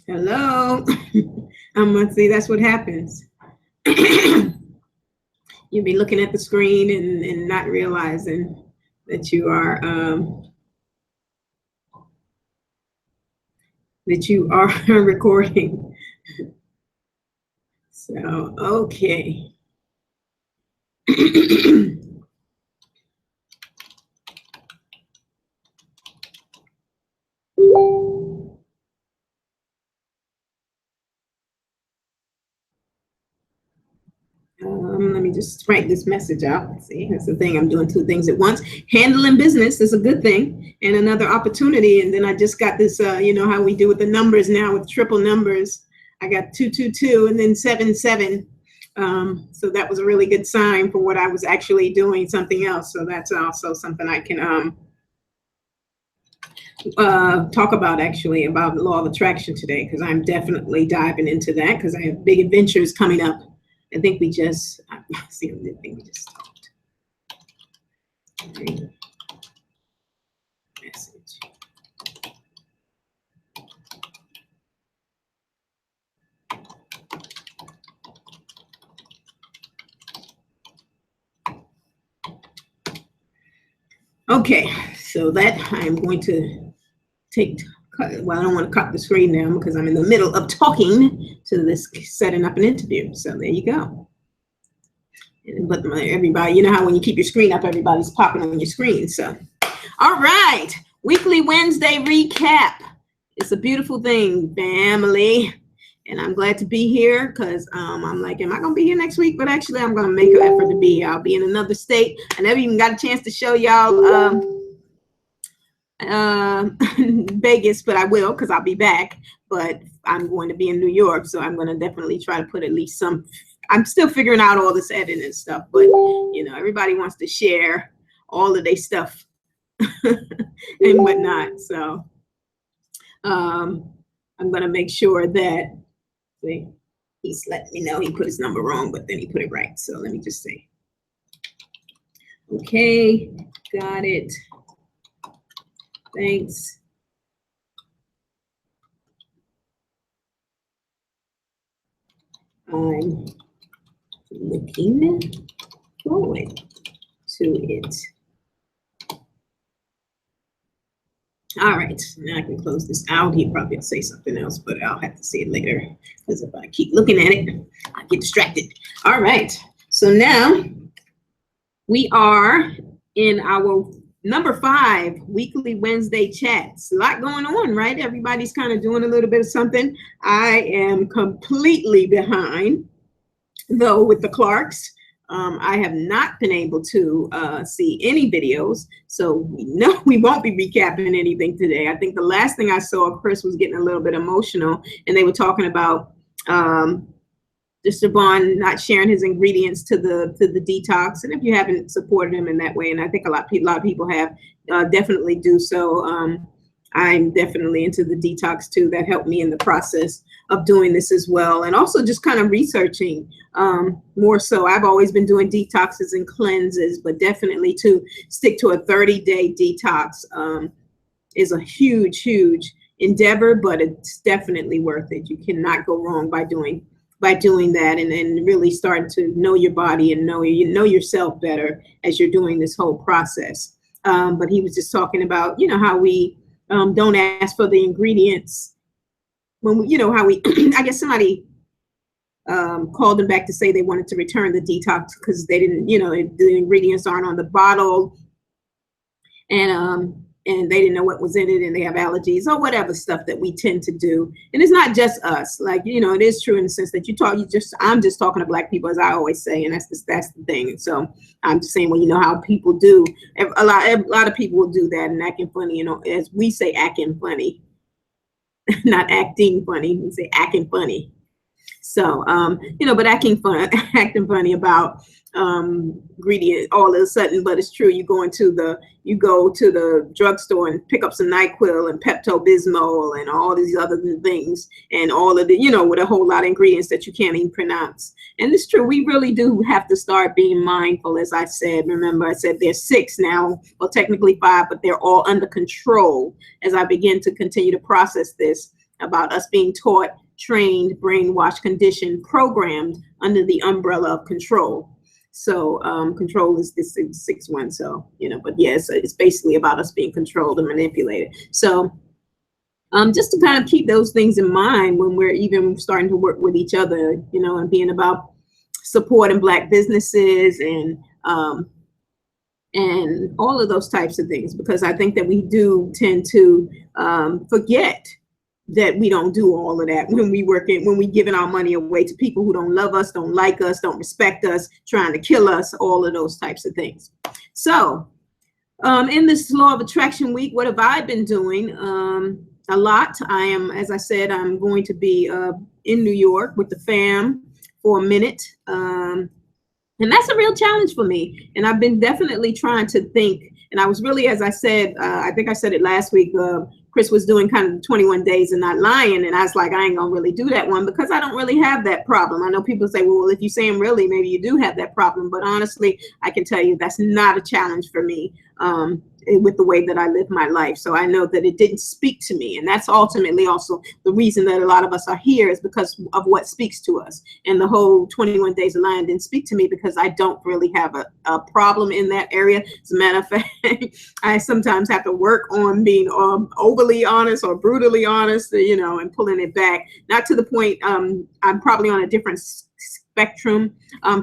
Hello. See, that's what happens. You'll be looking at the screen and not realizing that you are recording. So, okay. Let me just write this message out. See, that's the thing. I'm doing two things at once. Handling business is a good thing and another opportunity. And then I just got this, you know how we do with the numbers now with triple numbers. I got 222 and then 77. So that was a really good sign for what I was actually doing something else. So that's also something I can talk about actually about the law of attraction today, because I'm definitely diving into that because I have big adventures coming up. I think we just see. I think we just talked. Okay. Message. Okay, so that I'm going to take. Well, I don't want to cut the screen down because I'm in the middle of talking to this, setting up an interview. So there you go. But everybody, you know how when you keep your screen up, everybody's popping on your screen. So, all right, weekly Wednesday recap. It's a beautiful thing, family. And I'm glad to be here because I'm like, am I going to be here next week? But actually, I'm going to make an effort to be here. I'll be in another state. I never even got a chance to show y'all Vegas, but I will because I'll be back. But I'm going to be in New York, so I'm going to definitely try to put at least some. I'm still figuring out all this editing and stuff, but you know, everybody wants to share all of their stuff and whatnot. So I'm going to make sure that. See, he's letting me know he put his number wrong, but then he put it right. So let me just say, okay, got it. Thanks. I'm looking forward to it. All right, now I can close this out. He probably will say something else, but I'll have to see it later because if I keep looking at it, I get distracted. All right, so now we are in our number 5 weekly Wednesday chats. A lot going on, right? Everybody's kind of doing a little bit of something. I am completely behind, though, with the Clarks. I have not been able to see any videos, so we know we won't be recapping anything today. I think the last thing I saw, Chris was getting a little bit emotional, and they were talking about Devon not sharing his ingredients to the detox. And if you haven't supported him in that way, and I think a lot of people have, definitely do so. I'm definitely into the detox too. That helped me in the process of doing this as well. And also just kind of researching more so. I've always been doing detoxes and cleanses, but definitely to stick to a 30-day detox is a huge, huge endeavor, but it's definitely worth it. You cannot go wrong by doing that, and really starting to know your body and know yourself better as you're doing this whole process. But he was just talking about, you know, how we don't ask for the ingredients when we, you know, how we, I guess somebody called them back to say they wanted to return the detox because they didn't, you know, the ingredients aren't on the bottle, and they didn't know what was in it, and they have allergies or whatever stuff that we tend to do. And it's not just us, like, you know, it is true in the sense that I'm just talking to Black people, as I always say, and that's the thing. So I'm just saying, well, you know how people do, a lot of people will do that and acting funny, you know, as we say, acting funny, not acting funny, we say acting funny. So, you know, but acting funny about ingredient all of a sudden, but it's true. You go to the drugstore and pick up some NyQuil and Pepto-Bismol and all these other things, and all of the, you know, with a whole lot of ingredients that you can't even pronounce. And it's true. We really do have to start being mindful. As I said, remember I said there's 6 now, well, technically 5, but they're all under control as I begin to continue to process this. about us being taught, trained, brainwashed, conditioned, programmed under the umbrella of control. So control is this sixth one. So, but yes, it's basically about us being controlled and manipulated. So just to kind of keep those things in mind when we're even starting to work with each other, and being about supporting Black businesses and all of those types of things, because I think that we do tend to forget that we don't do all of that when we giving our money away to people who don't love us, don't like us, don't respect us, trying to kill us, all of those types of things. So in this Law of Attraction week, what have I been doing? A lot. As I said, I'm going to be in New York with the fam for a minute. And that's a real challenge for me. And I've been definitely trying to think. And I was really, as I said, I think I said it last week, Chris was doing kind of 21 days and not lying. And I was like, I ain't gonna really do that one because I don't really have that problem. I know people say, well, if you say them really, maybe you do have that problem. But honestly, I can tell you that's not a challenge for me. With the way that I live my life. So I know that it didn't speak to me. And that's ultimately also the reason that a lot of us are here, is because of what speaks to us. And the whole 21 Days of Lying didn't speak to me because I don't really have a problem in that area. As a matter of fact, I sometimes have to work on being overly honest or brutally honest, and pulling it back. Not to the point, I'm probably on a different spectrum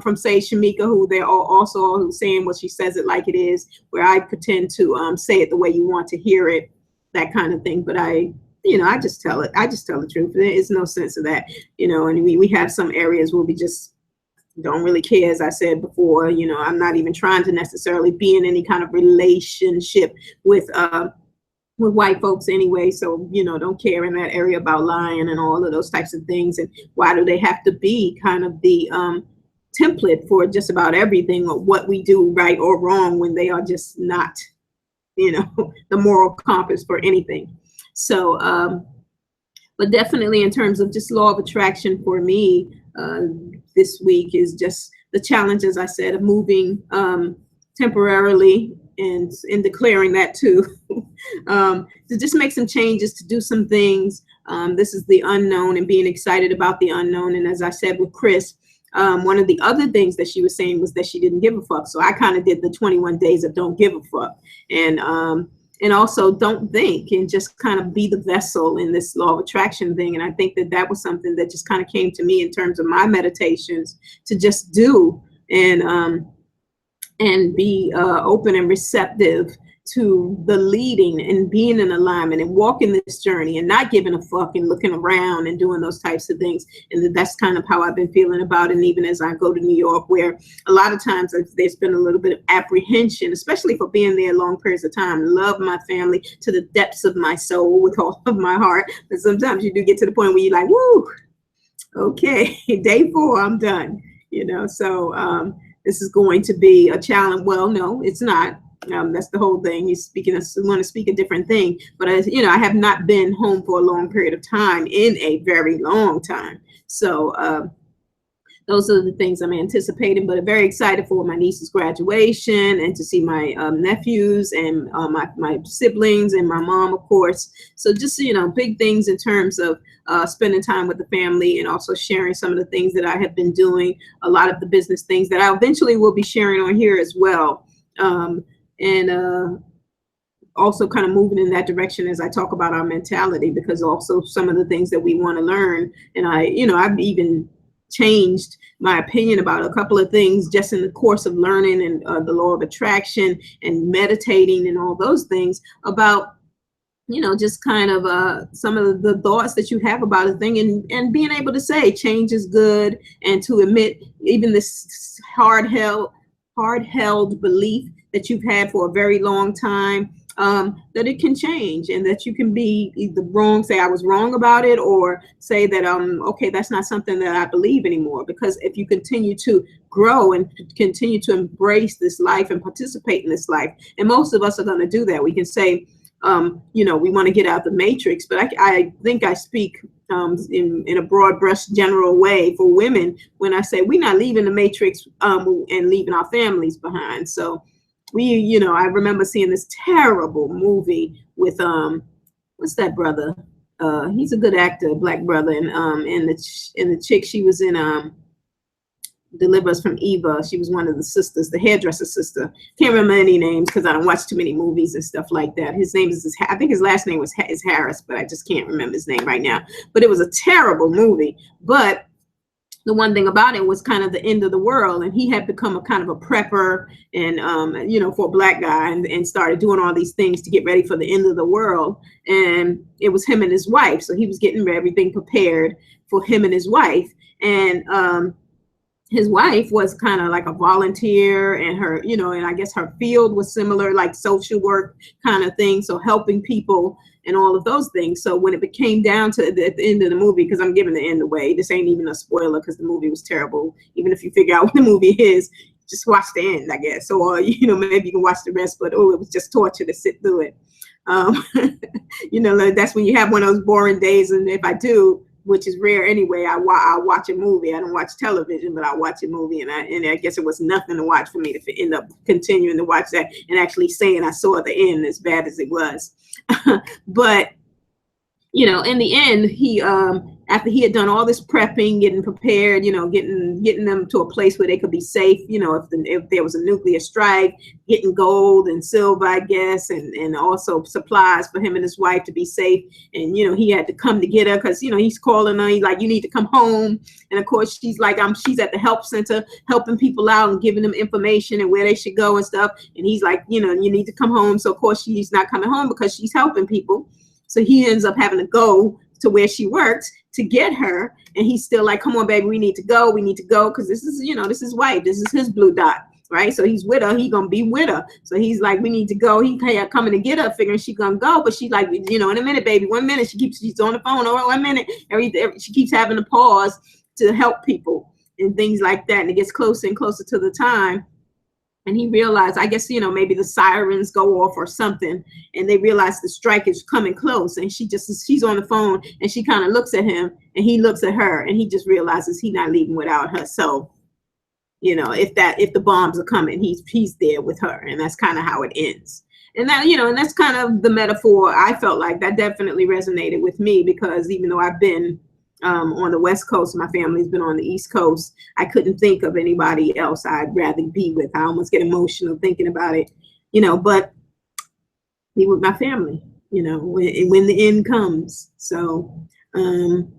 from, say, Shamika, who they're also saying what she says it like it is, where I pretend to say it the way you want to hear it, that kind of thing. But I just tell it. I just tell the truth. There is no sense of that, and we have some areas where we just don't really care. As I said before, I'm not even trying to necessarily be in any kind of relationship with white folks anyway, so don't care in that area about lying and all of those types of things. And why do they have to be kind of the template for just about everything, or what we do right or wrong, when they are just not the moral compass for anything? So but definitely in terms of just Law of Attraction for me, this week is just the challenge, as I said, of moving temporarily and declaring that too, to just make some changes, to do some things. This is the unknown and being excited about the unknown. And as I said with Chris, one of the other things that she was saying was that she didn't give a fuck. So I kind of did the 21 days of don't give a fuck. And also don't think, and just kind of be the vessel in this Law of Attraction thing. And I think that was something that just kind of came to me in terms of my meditations, to just do and be open and receptive to the leading and being in alignment and walking this journey and not giving a fuck and looking around and doing those types of things. And that's kind of how I've been feeling about it. And even as I go to New York, where a lot of times there's been a little bit of apprehension, especially for being there long periods of time. Love my family to the depths of my soul with all of my heart. But sometimes you do get to the point where you're like, woo, okay, day 4, I'm done. So this is going to be a challenge. Well, no, it's not. That's the whole thing. He's speaking. I want to speak a different thing, but as I have not been home for a long period of time, in a very long time. So those are the things I'm anticipating, but I'm very excited for my niece's graduation and to see my nephews and my siblings and my mom, of course. So just, big things in terms of spending time with the family, and also sharing some of the things that I have been doing, a lot of the business things that I eventually will be sharing on here as well. And also kind of moving in that direction as I talk about our mentality, because also some of the things that we want to learn. And I've even changed my opinion about a couple of things just in the course of learning and the Law of Attraction and meditating and all those things about, just kind of some of the thoughts that you have about a thing, and being able to say change is good, and to admit even this hard-held belief that you've had for a very long time, that it can change, and that you can be either wrong, say I was wrong about it, or say that, okay, that's not something that I believe anymore. Because if you continue to grow and continue to embrace this life and participate in this life, and most of us are going to do that. We can say, we want to get out the matrix, but I think I speak in a broad brush general way for women when I say we're not leaving the matrix and leaving our families behind. So I remember seeing this terrible movie with what's that brother? He's a good actor, black brother, and the chick she was in Deliver Us from Eva. She was one of the sisters, the hairdresser sister. Can't remember any names because I don't watch too many movies and stuff like that. His name is, I think his last name is Harris, but I just can't remember his name right now. But it was a terrible movie. But the one thing about it was kind of the end of the world, and he had become a kind of a prepper and for a black guy, and started doing all these things to get ready for the end of the world. And it was him and his wife, so he was getting everything prepared for him and his wife. And his wife was kind of like a volunteer, and her, and I guess her field was similar, like social work kind of thing, so helping people and all of those things. So when it came down to at the end of the movie, because I'm giving the end away, this ain't even a spoiler because the movie was terrible. Even if you figure out what the movie is, just watch the end, I guess. So maybe you can watch the rest, but it was just torture to sit through it. That's when you have one of those boring days, and if I do, which is rare anyway, I watch a movie. I don't watch television, but I watch a movie, and I guess it was nothing to watch for me to end up continuing to watch that and actually saying I saw the end, as bad as it was. But in the end, he after he had done all this prepping, getting prepared, getting them to a place where they could be safe, if there was a nuclear strike, getting gold and silver, I guess, and also supplies for him and his wife to be safe. And he had to come to get her because he's calling her. He's like, you need to come home. And of course, she's like, she's at the help center helping people out and giving them information and where they should go and stuff. And he's like, you need to come home. So of course, she's not coming home because she's helping people. So he ends up having to go to where she works to get her. And he's still like, come on, baby, we need to go. Because this is, this is wife. This is his blue dot, right? So he's with her. He going to be with her. So he's like, we need to go. He coming to get her, figuring she going to go. But she's like, in a minute, baby, 1 minute. She's on the phone. Or 1 minute. She keeps having to pause to help people and things like that. And it gets closer and closer to the time. And he realized, I guess, maybe the sirens go off or something, and they realize the strike is coming close. And she's on the phone, and she kind of looks at him, and he looks at her, and he just realizes he's not leaving without her. So, if the bombs are coming, he's there with her, and that's kind of how it ends. And that, and that's kind of the metaphor. I felt like that definitely resonated with me, because even though I've been on the West Coast, my family's been on the East Coast, I couldn't think of anybody else I'd rather be with. I almost get emotional thinking about it, but be with my family, when the end comes. So, and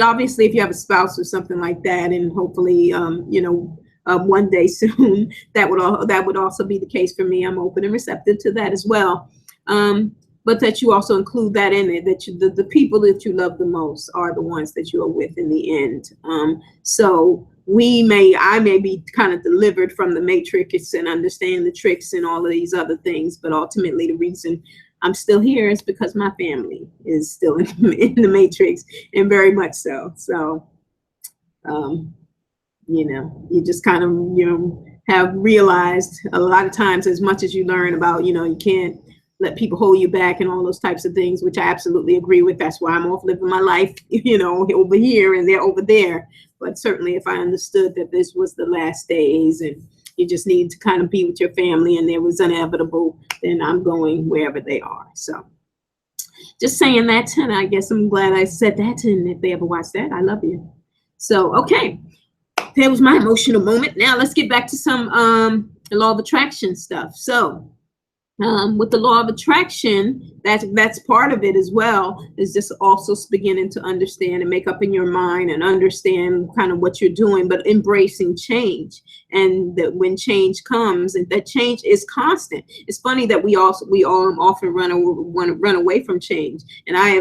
obviously if you have a spouse or something like that, and hopefully, one day soon, that would also be the case for me. I'm open and receptive to that as well. But that you also include that in it, that the people that you love the most are the ones that you are with in the end. So I may be kind of delivered from the matrix and understand the tricks and all of these other things, but ultimately the reason I'm still here is because my family is still in the matrix, and very much so. So, you just kind of, have realized a lot of times, as much as you learn about, you can't let people hold you back and all those types of things, which I absolutely agree with. That's why I'm off living my life, over here and they're over there. But certainly if I understood that this was the last days and you just need to kind of be with your family and it was inevitable, then I'm going wherever they are. So just saying that, and I guess I'm glad I said that. And if they ever watch that, I love you. So, okay, that was my emotional moment. Now let's get back to some law of attraction stuff. So, with the law of attraction, that's part of it as well, is just also beginning to understand and make up in your mind and understand kind of what you're doing, but embracing change. And that when change comes, and that change is constant. It's funny that we all often want to run away from change. And I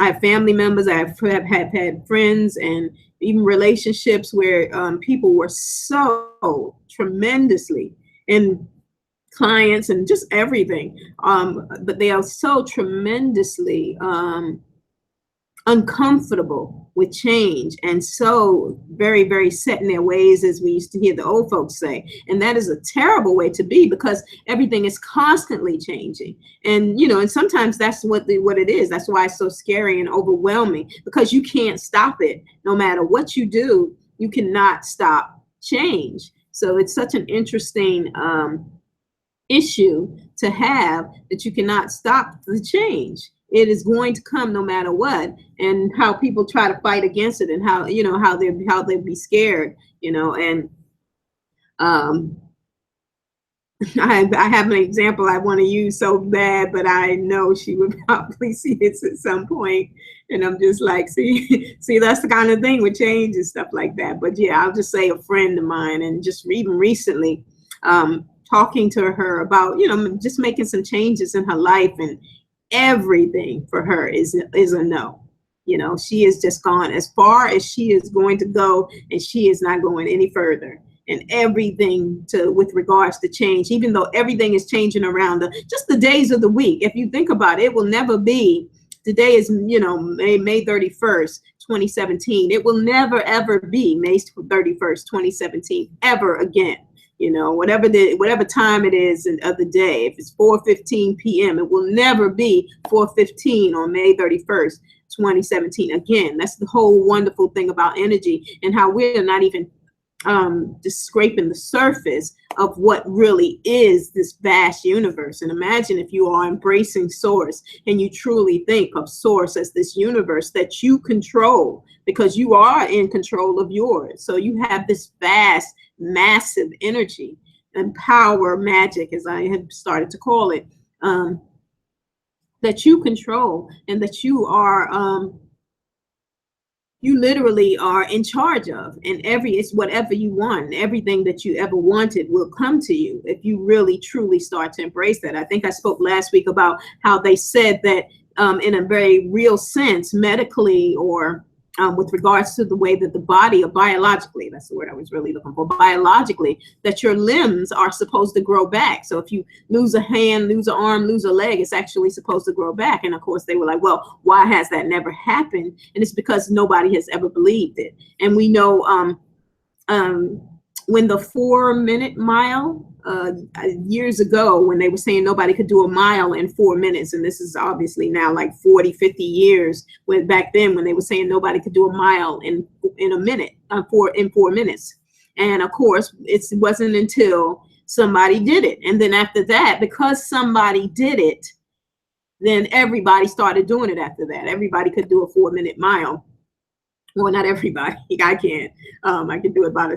have family members, I have had friends and even relationships where people were so tremendously, and clients and just everything, but they are so tremendously uncomfortable with change, and so very, very set in their ways, as we used to hear the old folks say. And that is a terrible way to be, because everything is constantly changing. And and sometimes that's what it is. That's why it's so scary and overwhelming, because you can't stop it. No matter what you do, you cannot stop change. So it's such an interesting issue to have, that you cannot stop the change. it is going to come no matter what, and how people try to fight against it, and how, you know, how they'd be scared, you know. And um I have an example I want to use so bad, but I know she would probably see this at some point, and I'm just like, see, see, that's the kind of thing with change and stuff like that. But yeah, I'll just say a friend of mine, and just even recently, talking to her about, you know, just making some changes in her life, and everything for her is a no. You know, she has just gone as far as she is going to go, and she is not going any further. And everything to with regards to change, even though everything is changing around just the days of the week. If you think about it, it will never be. Today is, you know, May 31st, 2017. It will never ever be May 31st, 2017 ever again. You know, whatever time it is of the day, if it's 4:15 p.m., it will never be 4:15 on May 31st, 2017 again. That's the whole wonderful thing about energy, and how we're not even just scraping the surface of what really is this vast universe. And imagine if you are embracing source, and you truly think of source as this universe that you control, because you are in control of yours. So you have this vast, massive energy and power, magic, as I had started to call it, that you control, and that you are you literally are in charge of. And it's whatever you want, everything that you ever wanted will come to you if you really truly start to embrace that. I think I spoke last week about how they said that in a very real sense, medically, or with regards to the way that the body, or biologically, that's the word I was really looking for, biologically, that your limbs are supposed to grow back. So if you lose a hand, lose an arm, lose a leg, it's actually supposed to grow back. And of course they were like, well, why has that never happened? And it's because nobody has ever believed it. And we know when the 4-minute mile, years ago, when they were saying nobody could do a mile in 4 minutes, and this is obviously now like 40, 50 years, when back then when they were saying nobody could do a mile in a minute, in 4 minutes. And of course, it wasn't until somebody did it. And then after that, because somebody did it, then everybody started doing it after that. Everybody could do a 4-minute mile. Well, not everybody. I can't. I can do about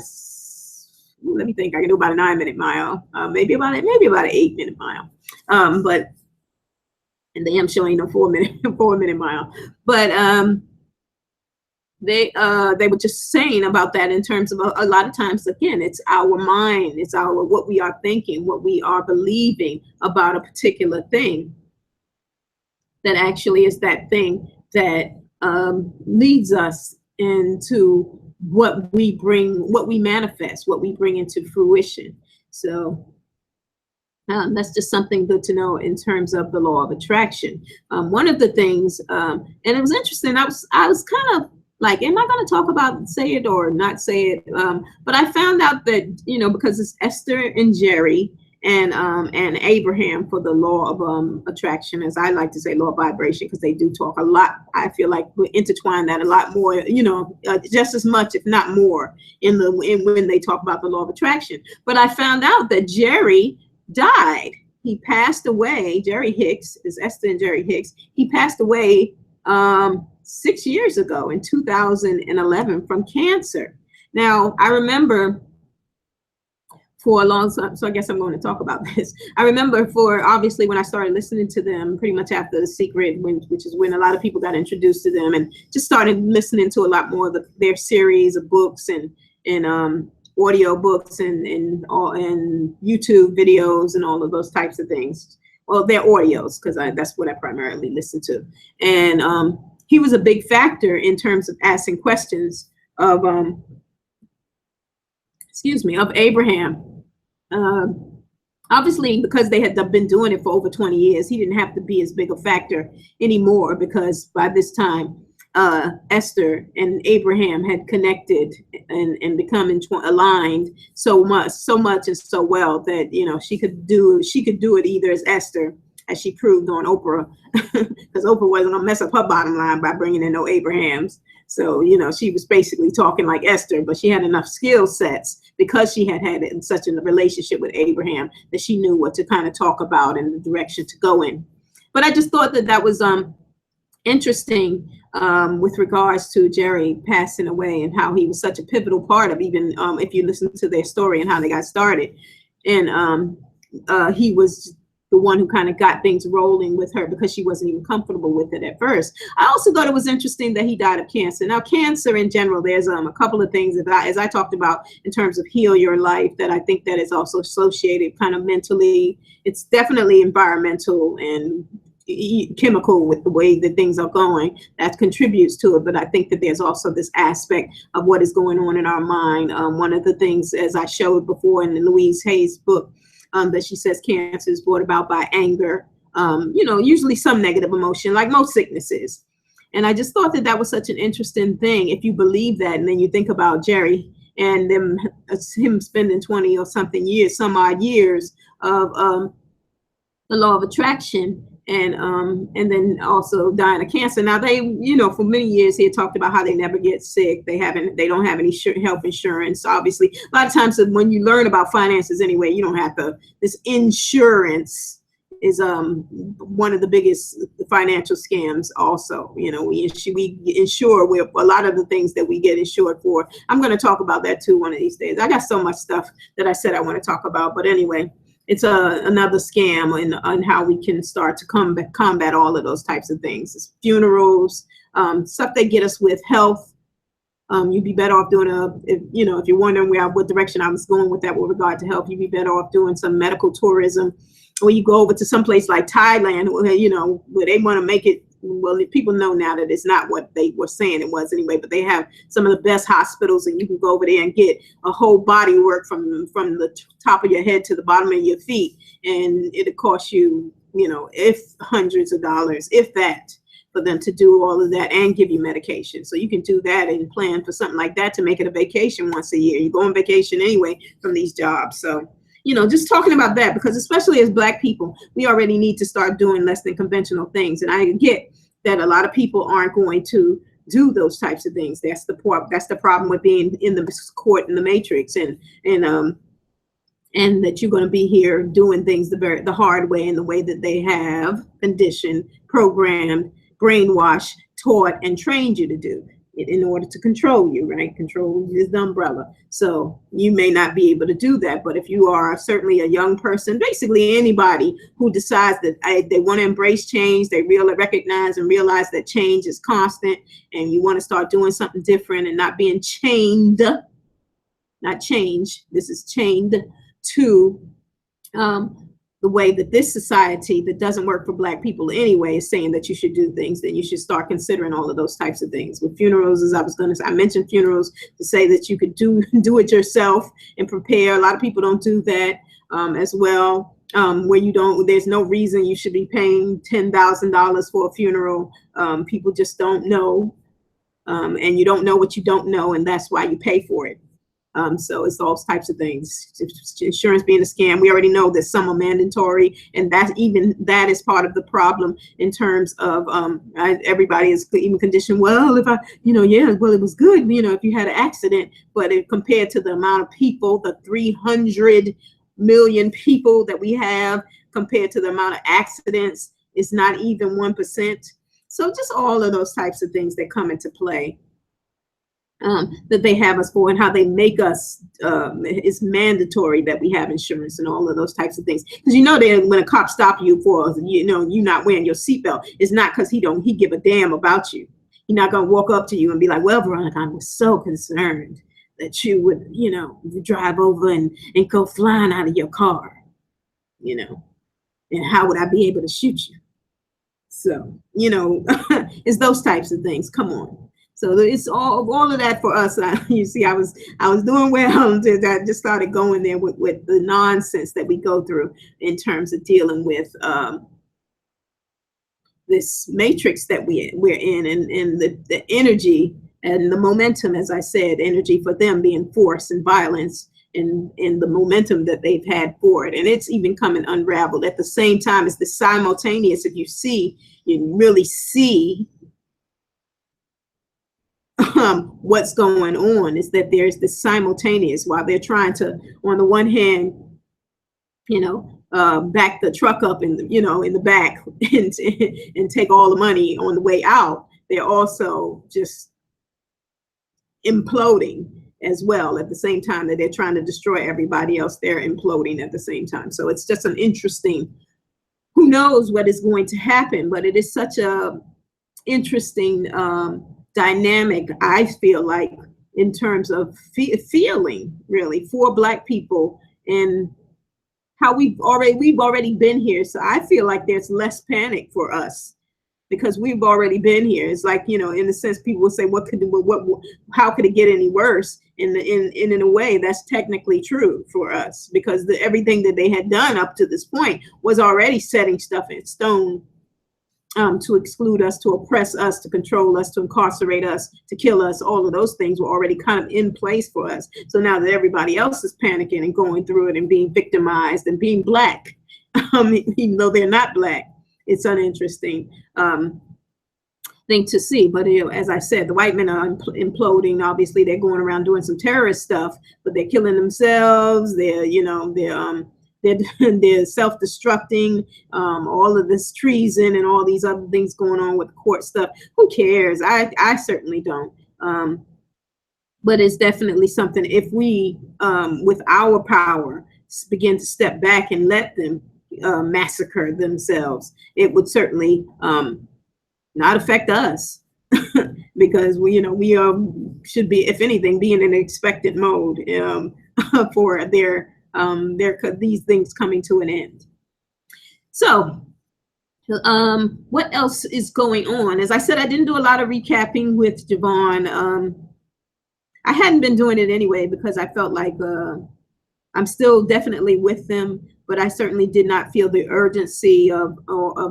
let me think. I can do about a 9-minute mile, maybe about an 8-minute mile. But and they am showing no 4-minute mile. But they were just saying about that in terms of a lot of times, again, it's our mind, it's what we are thinking, what we are believing about a particular thing, that actually is that thing that leads us into what we bring, what we manifest, what we bring into fruition. So that's just something good to know in terms of the law of attraction. One of the things, and it was interesting, I was kind of like, am I going to talk about, say it or not say it? But I found out that, you know, because it's Esther and Jerry and Abraham for the law of attraction, as I like to say, law of vibration, because they do talk a lot. I feel like we intertwine that a lot more, you know, just as much, if not more, when they talk about the law of attraction. But I found out that Jerry died. He passed away. Jerry Hicks is Esther and Jerry Hicks. He passed away 6 years ago in 2011 from cancer. Now, I remember for a long time, so I guess I'm going to talk about this. I remember obviously when I started listening to them pretty much after The Secret, which is when a lot of people got introduced to them, and just started listening to a lot more of their series of books and audio books and YouTube videos and all of those types of things. Well, they're audios, because that's what I primarily listen to. And he was a big factor in terms of asking questions of of Abraham. Obviously, because they had been doing it for over 20 years, he didn't have to be as big a factor anymore, because by this time, Esther and Abraham had connected and become aligned so much and so well that, you know, she could do it either as Esther, as she proved on Oprah, because Oprah wasn't gonna mess up her bottom line by bringing in no Abrahams. So, you know, she was basically talking like Esther, but she had enough skill sets because she had such a relationship with Abraham that she knew what to kind of talk about and the direction to go in. But I just thought that was interesting with regards to Jerry passing away and how he was such a pivotal part of even if you listen to their story and how they got started. And he was the one who kind of got things rolling with her because she wasn't even comfortable with it at first. I also thought it was interesting that he died of cancer. Now, cancer in general, there's a couple of things that as I talked about in terms of heal your life, that I think that is also associated kind of mentally. It's definitely environmental and chemical with the way that things are going that contributes to it. But I think that there's also this aspect of what is going on in our mind. One of the things, as I showed before in Louise Hay's book, that she says cancer is brought about by anger, usually some negative emotion, like most sicknesses. And I just thought that that was such an interesting thing. If you believe that, and then you think about Jerry and him spending 20 or something years, some odd years of the law of attraction, and then also dying of cancer. Now they, for many years he had talked about how they never get sick. They don't have any health insurance. Obviously, a lot of times when you learn about finances anyway, you don't have this insurance is one of the biggest financial scams also. We insure with a lot of the things that we get insured for. I'm going to talk about that too one of these days. I got so much stuff that I said I want to talk about, but anyway, it's another scam on how we can start to combat all of those types of things. It's funerals, stuff that get us with health. You'd be better off doing if you're wondering what direction I was going with that with regard to health, you'd be better off doing some medical tourism, or you go over to some place like Thailand, where they want to make it. Well, people know now that it's not what they were saying it was anyway, but they have some of the best hospitals, and you can go over there and get a whole body work from the top of your head to the bottom of your feet, and it'll cost you, if hundreds of dollars, if that, for them to do all of that and give you medication. So you can do that and plan for something like that to make it a vacation once a year. You go on vacation anyway from these jobs. So just talking about that, because especially as Black people, we already need to start doing less than conventional things. And I get that a lot of people aren't going to do those types of things. That's the problem with being in the court in the matrix, and that you're going to be here doing things the hard way, in the way that they have conditioned, programmed, brainwashed, taught, and trained you to do in order to control you, right? Control is the umbrella. So you may not be able to do that, but if you are certainly a young person, basically anybody who decides that they want to embrace change, they really recognize and realize that change is constant, and you want to start doing something different and not being chained, not change, this is chained to the way that this society that doesn't work for Black people anyway is saying that you should do things, then you should start considering all of those types of things. With funerals, as I mentioned funerals to say that you could do it yourself and prepare. A lot of people don't do that as well. Where there's no reason you should be paying $10,000 for a funeral. People just don't know, and you don't know what you don't know, and that's why you pay for it. So it's those types of things. Insurance being a scam, we already know that some are mandatory, and that is part of the problem in terms of everybody is even conditioned. Well, if it was good, if you had an accident, but compared to the amount of people, the 300 million people that we have, compared to the amount of accidents, it's not even 1%. So just all of those types of things that come into play. That they have us for, and how they make us, it's mandatory that we have insurance and all of those types of things. Because that when a cop stop you for, you not wearing your seatbelt, it's not because he give a damn about you. He's not gonna walk up to you and be like, well, Veronica, I was so concerned that you would, drive over and go flying out of your car, and how would I be able to shoot you? So, it's those types of things. Come on. So it's all of that for us. You see, I was doing well until I just started going there with the nonsense that we go through in terms of dealing with this matrix that we're in, and the energy and the momentum, as I said, energy for them being force and violence, and the momentum that they've had for it. And it's even coming unraveled at the same time as the simultaneous. If you really see what's going on, is that there's this simultaneous, while they're trying to, on the one hand, back the truck up in the, in the back and take all the money on the way out. They're also just imploding as well at the same time that they're trying to destroy everybody else. They're imploding at the same time. So it's just an interesting, who knows what is going to happen, but it is such a interesting dynamic, I feel like, in terms of feeling really for Black people and how we've already been here. So I feel like there's less panic for us because we've already been here. It's like, in a sense, people will say, how could it get any worse? In a way, that's technically true for us, because everything that they had done up to this point was already setting stuff in stone, to exclude us, to oppress us, to control us, to incarcerate us, to kill us. All of those things were already kind of in place for us. So now that everybody else is panicking and going through it and being victimized and being Black, even though they're not Black, it's an interesting thing to see. But as I said, the white men are imploding. Obviously, they're going around doing some terrorist stuff, but they're killing themselves. They're self-destructing, all of this treason and all these other things going on with court stuff. Who cares? I certainly don't. But it's definitely something, if we, with our power, begin to step back and let them massacre themselves, it would certainly not affect us. Because we should be, if anything, be in an expectant mode for these things coming to an end. So what else is going on? As I said, I didn't do a lot of recapping with JaVonne. I hadn't been doing it anyway because I felt like I'm still definitely with them, but I certainly did not feel the urgency of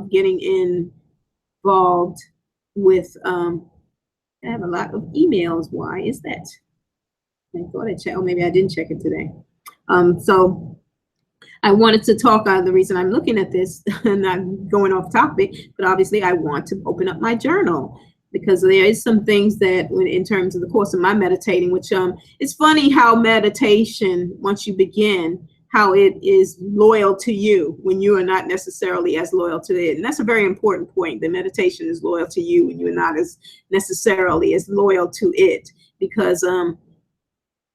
getting involved with. I have a lot of emails. Why is that? I thought I checked. Oh, maybe I didn't check it today. So I wanted to talk. The reason I'm looking at this, not going off topic, but obviously I want to open up my journal, because there is some things that, in terms of the course of my meditating, which it's funny how meditation, once you begin, how it is loyal to you when you are not necessarily as loyal to it. And that's a very important point. The meditation is loyal to you when you're not as necessarily as loyal to it, because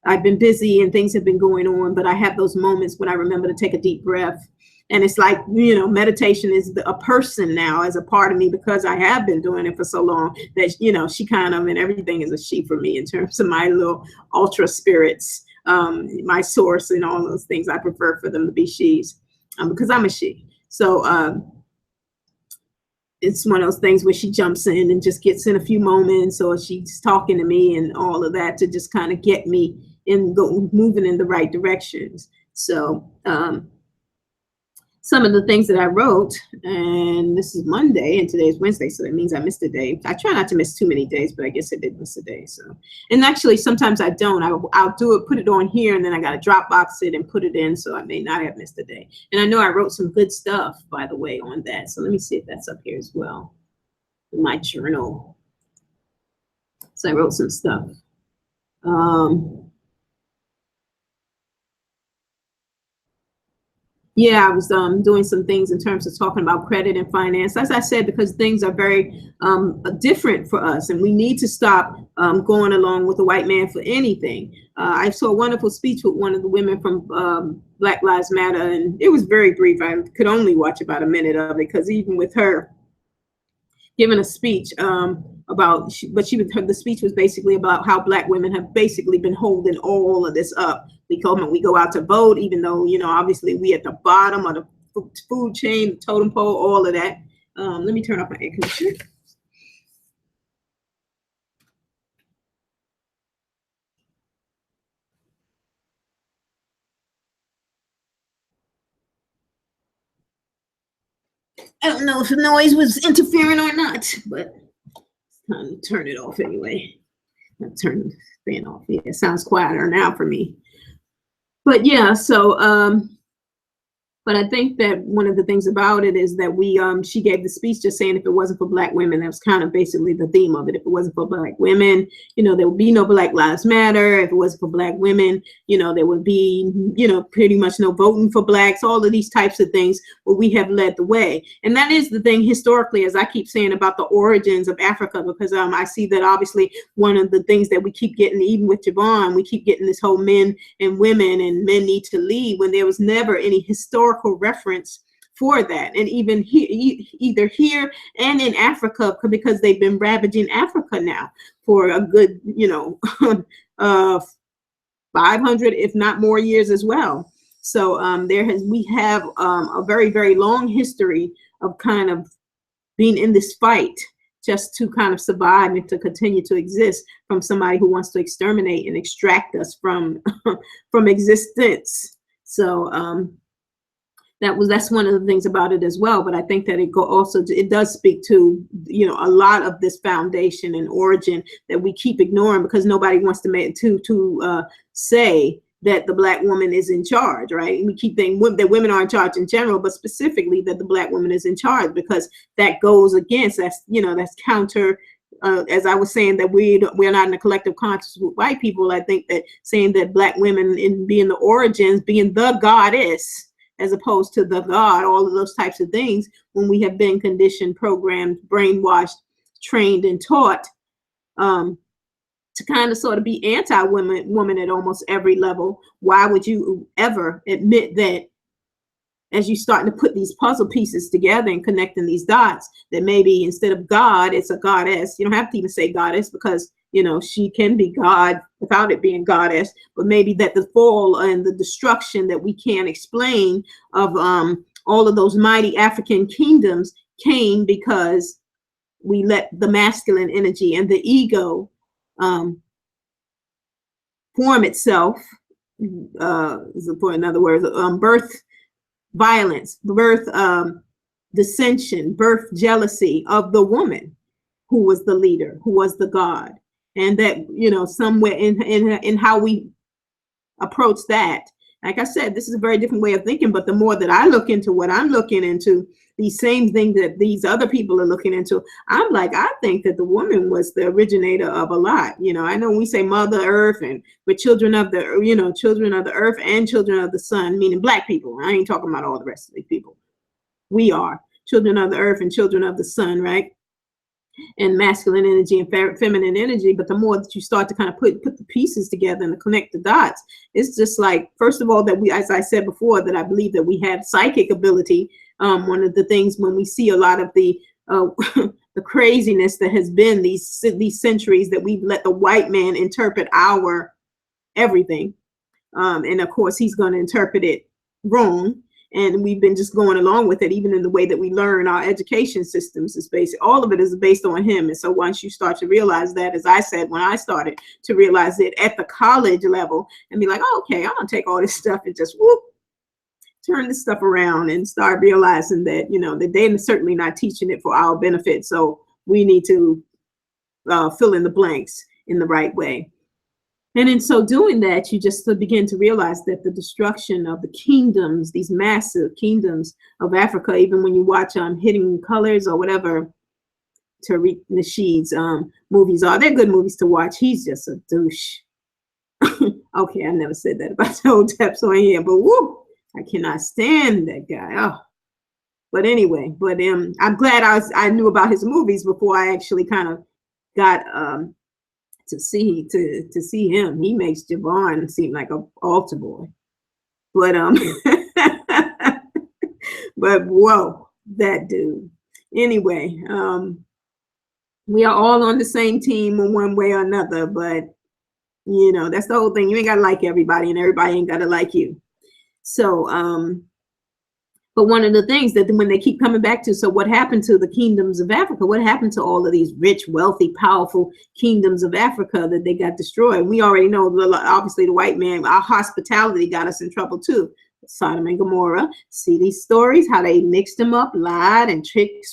I've been busy and things have been going on, but I have those moments when I remember to take a deep breath. And it's like, meditation is a person now as a part of me, because I have been doing it for so long that, she kind of, and everything is a she for me in terms of my little ultra spirits, my source and all those things. I prefer for them to be she's, because I'm a she. So it's one of those things where she jumps in and just gets in a few moments, or she's talking to me and all of that to just kind of get me moving in the right directions. So some of the things that I wrote, and this is Monday and today is Wednesday, so that means I missed a day. I try not to miss too many days, but I guess I did miss a day. So, and actually sometimes I don't. I'll do it, put it on here, and then I got to Dropbox it and put it in, so I may not have missed a day. And I know I wrote some good stuff, by the way, on that. So let me see if that's up here as well in my journal. So I wrote some stuff. Yeah, I was doing some things in terms of talking about credit and finance, as I said, because things are very different for us, and we need to stop going along with the white man for anything. I saw a wonderful speech with one of the women from Black Lives Matter, and it was very brief. I could only watch about a minute of it, because even with her giving a speech the speech was basically about how Black women have basically been holding all of this up. We go out to vote, even though, obviously we at the bottom of the food chain, the totem pole, all of that. Let me turn off my air conditioner. I don't know if the noise was interfering or not, but it's time to turn it off anyway. I'll turn the fan off. Yeah, it sounds quieter now for me. But yeah, so But I think that one of the things about it is that she gave the speech just saying if it wasn't for Black women, that was kind of basically the theme of it. If it wasn't for Black women, there would be no Black Lives Matter. If it wasn't for Black women, there would be, pretty much no voting for Blacks, all of these types of things where we have led the way. And that is the thing historically, as I keep saying about the origins of Africa, because I see that obviously one of the things that we keep getting, even with Javon, we keep getting this whole men and women and men need to lead when there was never any historical reference for that. And even either here and in Africa, because they've been ravaging Africa now for a good 500 if not more years as well. So we have a very, very long history of kind of being in this fight just to kind of survive and to continue to exist from somebody who wants to exterminate and extract us from from existence. So that's one of the things about it as well. But I think that it does speak to a lot of this foundation and origin that we keep ignoring because nobody wants to say that the Black woman is in charge, right? And we keep thinking that women are in charge in general, but specifically that the Black woman is in charge, because that goes against, that's counter, as I was saying, that we're not in a collective conscious with white people. I think that saying that Black women in being the origins, being the goddess, as opposed to the God, all of those types of things, when we have been conditioned, programmed, brainwashed, trained, and taught, to kind of sort of be anti-woman at almost every level. Why would you ever admit that as you start to put these puzzle pieces together and connecting these dots, that maybe instead of God, it's a goddess? You don't have to even say goddess because, she can be God without it being goddess, but maybe that the fall and the destruction that we can't explain of all of those mighty African kingdoms came because we let the masculine energy and the ego form itself, in other words, birth violence, birth dissension, birth jealousy of the woman who was the leader, who was the God. And that, somewhere in how we approach that, like I said, this is a very different way of thinking, but the more that I look into what I'm looking into, these same things that these other people are looking into, I'm like, I think that the woman was the originator of a lot. I know we say Mother Earth and we're children of the, children of the earth and children of the sun, meaning Black people. I ain't talking about all the rest of the people. We are children of the earth and children of the sun, right? And masculine energy and feminine energy. But the more that you start to kind of put the pieces together and to connect the dots, it's just like, first of all, that we, as I said before, that I believe that we have psychic ability. One of the things when we see a lot of the the craziness that has been these centuries, that we've let the white man interpret our everything, and of course he's going to interpret it wrong. And we've been just going along with it, even in the way that we learn our education systems is based, all of it is based on him. And so once you start to realize that, as I said, when I started to realize it at the college level and be like, oh, okay, I'm gonna take all this stuff and just turn this stuff around and start realizing that, that they're certainly not teaching it for our benefit. So we need to fill in the blanks in the right way. And in so doing that, you just begin to realize that the destruction of the kingdoms, these massive kingdoms of Africa, even when you watch Hidden Colors or whatever Tariq Nasheed's movies are, they're good movies to watch. He's just a douche. Okay, I never said that about Hotep's on here, but woo, I cannot stand that guy. Oh. But anyway, I'm glad I knew about his movies before I actually kind of got to see him. He makes Javon seem like a altar boy, but but whoa, that dude. Anyway, we are all on the same team in one way or another, but that's the whole thing. You ain't gotta like everybody, and everybody ain't gotta like you. So but one of the things that when they keep coming back to, so what happened to the kingdoms of Africa? What happened to all of these rich, wealthy, powerful kingdoms of Africa that they got destroyed? We already know, obviously, the white man, our hospitality got us in trouble too. Sodom and Gomorrah. See these stories, how they mixed them up, lied and tricked,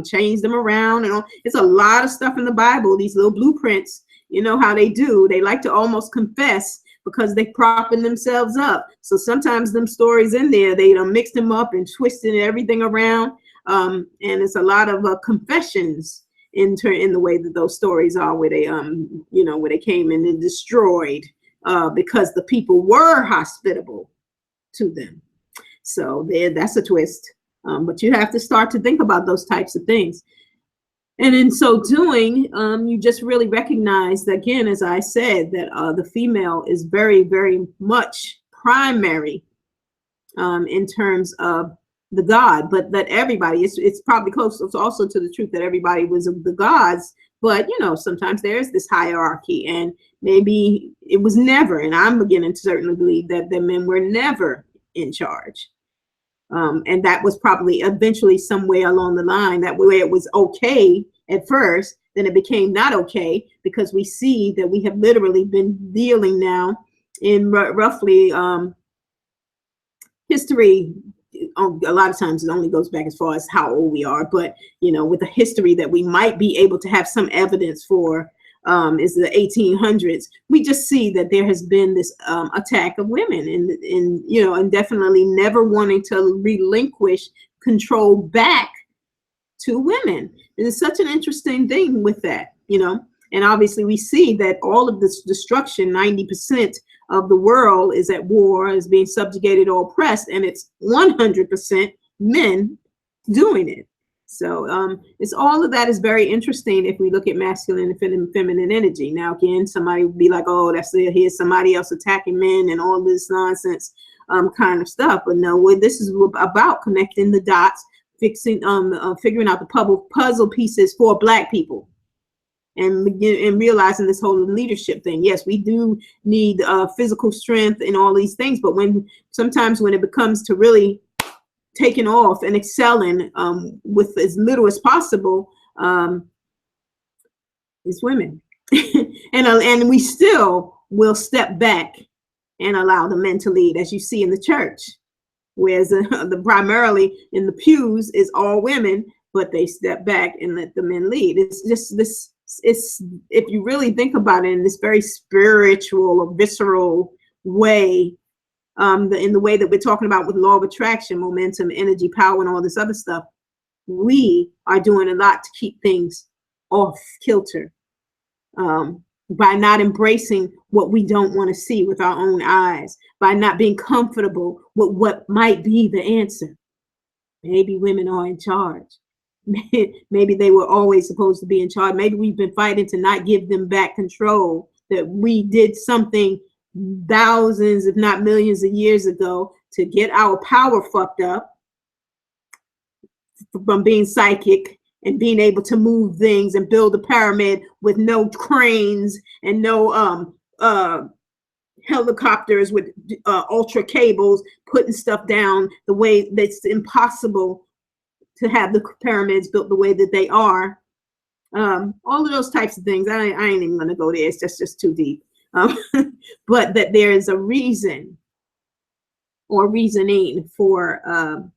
changed them around, and all. It's a lot of stuff in the Bible, these little blueprints. You know how they do. They like to almost confess because they propping themselves up. So sometimes them stories in there, they mix them up and twisting everything around. And it's a lot of confessions in the way that those stories are, where they where they came in and destroyed because the people were hospitable to them. So that's a twist. But you have to start to think about those types of things. And in so doing, you just really recognize that, again, as I said, that the female is very, very much primary in terms of the God, but that everybody, it's probably close also to the truth that everybody was of the gods. But, sometimes there's this hierarchy, and maybe it was never, and I'm beginning to certainly believe that the men were never in charge. And that was probably eventually somewhere along the line that way it was okay at first, then it became not okay, because we see that we have literally been dealing now in roughly history. A lot of times it only goes back as far as how old we are, but with the history that we might be able to have some evidence for is the 1800s. We just see that there has been this attack of women and definitely never wanting to relinquish control back to women. And it's such an interesting thing with that, and obviously we see that all of this destruction, 90% of the world is at war, is being subjugated or oppressed, and it's 100% men doing it. So it's all of that is very interesting if we look at masculine and feminine energy. Now, again, somebody would be like, oh, here's somebody else attacking men and all this nonsense kind of stuff. But no, this is about connecting the dots, figuring out the puzzle pieces for Black people. And realizing this whole leadership thing. Yes, we do need physical strength and all these things, but sometimes when it becomes to really taking off and excelling with as little as possible, it's women. and we still will step back and allow the men to lead, as you see in the church, whereas the primarily in the pews is all women, but they step back and let the men lead. It's just this. It's, if you really think about it in this very spiritual or visceral way, in the way that we're talking about with law of attraction, momentum, energy, power, and all this other stuff, we are doing a lot to keep things off kilter by not embracing what we don't want to see with our own eyes, by not being comfortable with what might be the answer. Maybe women are in charge. Maybe they were always supposed to be in charge. Maybe we've been fighting to not give them back control, that we did something thousands, if not millions of years ago to get our power fucked up from being psychic and being able to move things and build a pyramid with no cranes and no helicopters with ultra cables putting stuff down the way that's impossible to have the pyramids built the way that they are. All of those types of things. I ain't even gonna go there. It's just too deep. But that there is a reason or reasoning for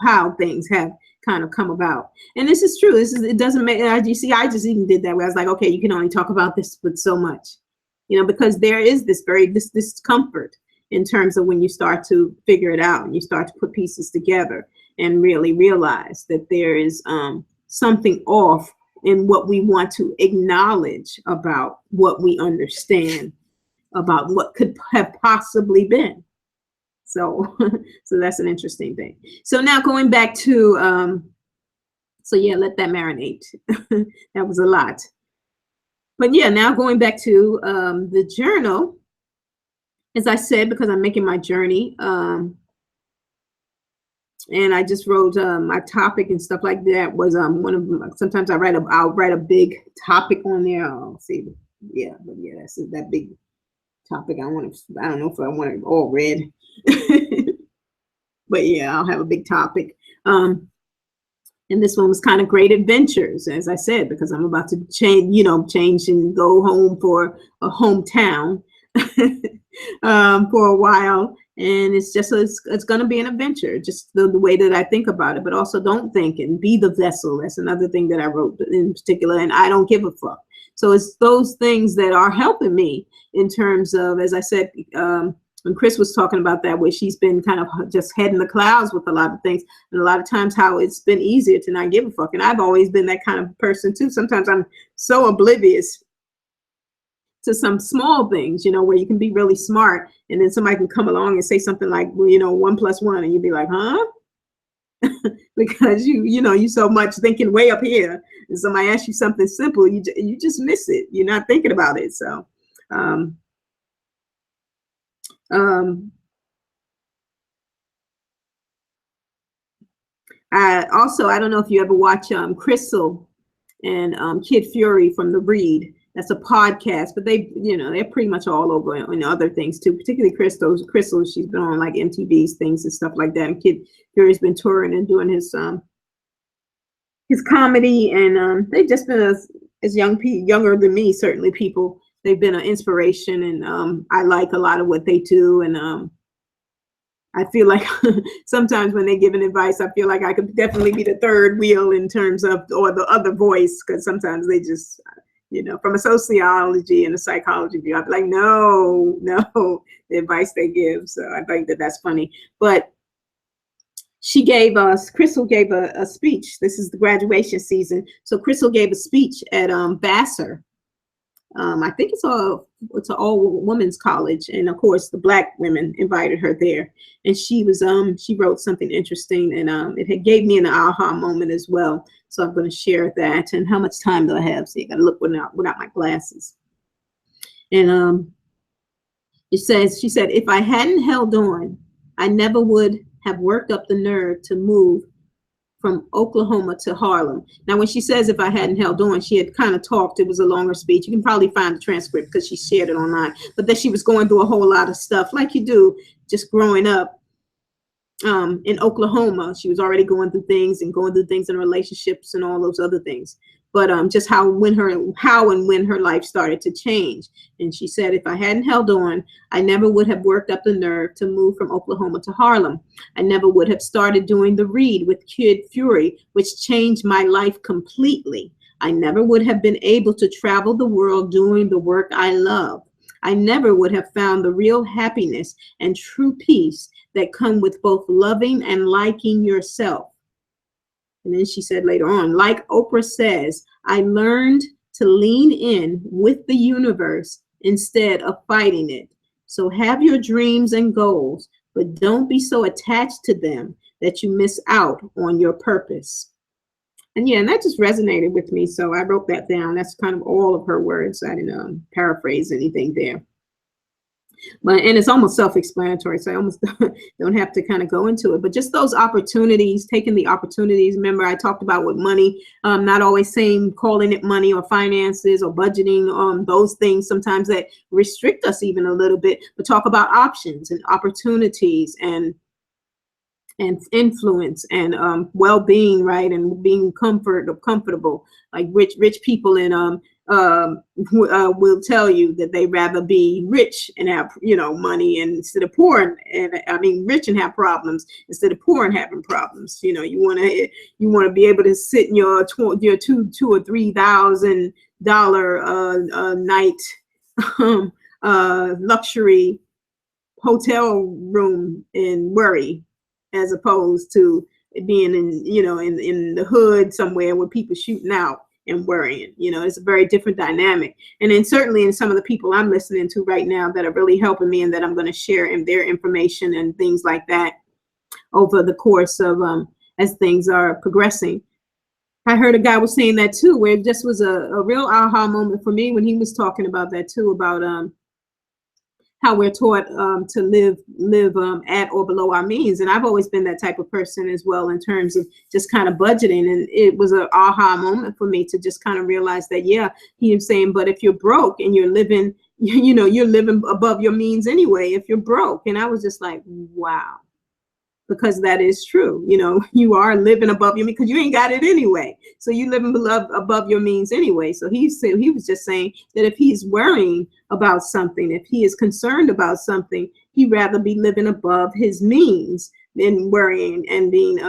how things have kind of come about. And this is true. It doesn't make, you see, I just even did that where I was like, okay, you can only talk about this with so much, because there is this discomfort in terms of when you start to figure it out and you start to put pieces together and really realize that there is something off in what we want to acknowledge about what we understand about what could have possibly been. So that's an interesting thing. So now going back to, so yeah, let that marinate. That was a lot. But yeah, now going back to the journal, as I said, because I'm making my journey, and I just wrote my topic and stuff like that was one of them. Sometimes I'll write a big topic on there. I'll see. Yeah, but yeah, that's that big topic. I don't know if I want it all read. But yeah, I'll have a big topic. And this one was kind of great adventures, as I said, because I'm about to change and go home for a hometown for a while. And it's going to be an adventure, just the way that I think about it, but also don't think and be the vessel. That's another thing that I wrote in particular. And I don't give a fuck. So it's those things that are helping me in terms of, as I said, when Chris was talking about that, where she's been kind of just head in the clouds with a lot of things, and a lot of times how it's been easier to not give a fuck. And I've always been that kind of person too. Sometimes I'm so oblivious to some small things, where you can be really smart, and then somebody can come along and say something like, well, 1 + 1, and you'd be like, huh? Because you so much thinking way up here, and somebody asks you something simple, you just miss it. You're not thinking about it. So, I don't know if you ever watch Crystal and Kid Fury from The Read. That's a podcast, but they're pretty much all over in other things too, particularly Crystal. She's been on like MTV's things and stuff like that. And Kid Fury's been touring and doing his comedy, and they've just been as younger than me, certainly people. They've been an inspiration, and I like a lot of what they do, and I feel like sometimes when they're giving advice, I feel like I could definitely be the third wheel in terms of, or the other voice, because sometimes they just, from a sociology and a psychology view, I'd be like, no, the advice they give. So I think that's funny. But Crystal gave a speech. This is the graduation season. So Crystal gave a speech at Vassar. I think it's an all women's college, and of course the Black women invited her there, and she wrote something interesting, and it gave me an aha moment as well. So I'm going to share that. And how much time do I have? So you got to look without my glasses. And she said, if I hadn't held on, I never would have worked up the nerve to move from Oklahoma to Harlem. Now, when she says if I hadn't held on, she had kind of talked. It was a longer speech. You can probably find the transcript because she shared it online. But that she was going through a whole lot of stuff like you do just growing up in Oklahoma. She was already going through things in relationships and all those other things. But just how and when her life started to change. And she said, if I hadn't held on, I never would have worked up the nerve to move from Oklahoma to Harlem. I never would have started doing The Read with Kid Fury, which changed my life completely. I never would have been able to travel the world doing the work I love. I never would have found the real happiness and true peace that come with both loving and liking yourself. And then she said later on, like Oprah says, I learned to lean in with the universe instead of fighting it. So have your dreams and goals, but don't be so attached to them that you miss out on your purpose. And yeah, and that just resonated with me. So I wrote that down. That's kind of all of her words. I didn't paraphrase anything there. And it's almost self-explanatory, so I almost don't have to kind of go into it. But just those opportunities, taking the opportunities. Remember, I talked about with money, not always calling it money or finances or budgeting, those things sometimes that restrict us even a little bit. But talk about options and opportunities and influence and well-being, right? And being comfortable. Like rich people in will tell you that they rather be rich and have money and instead of poor, and I mean rich and have problems instead of poor and having problems. You want to be able to sit in your $2,000 or $3,000 night luxury hotel room and worry, as opposed to being in the hood somewhere with people shooting out and worrying. It's a very different dynamic. And then certainly in some of the people I'm listening to right now that are really helping me and that I'm going to share in their information and things like that over the course of as things are progressing. I heard a guy was saying that too, where it just was a real aha moment for me when he was talking about that too, about how we're taught to live at or below our means. And I've always been that type of person as well in terms of just kind of budgeting. And it was an aha moment for me to just kind of realize that, yeah, he was saying, but if you're broke and you're living, you're living above your means anyway, if you're broke. And I was just like, wow. Because that is true. You are living above your means because you ain't got it anyway. So you living above your means anyway. So he was just saying that if he's worrying about something, if he is concerned about something, he'd rather be living above his means than worrying and being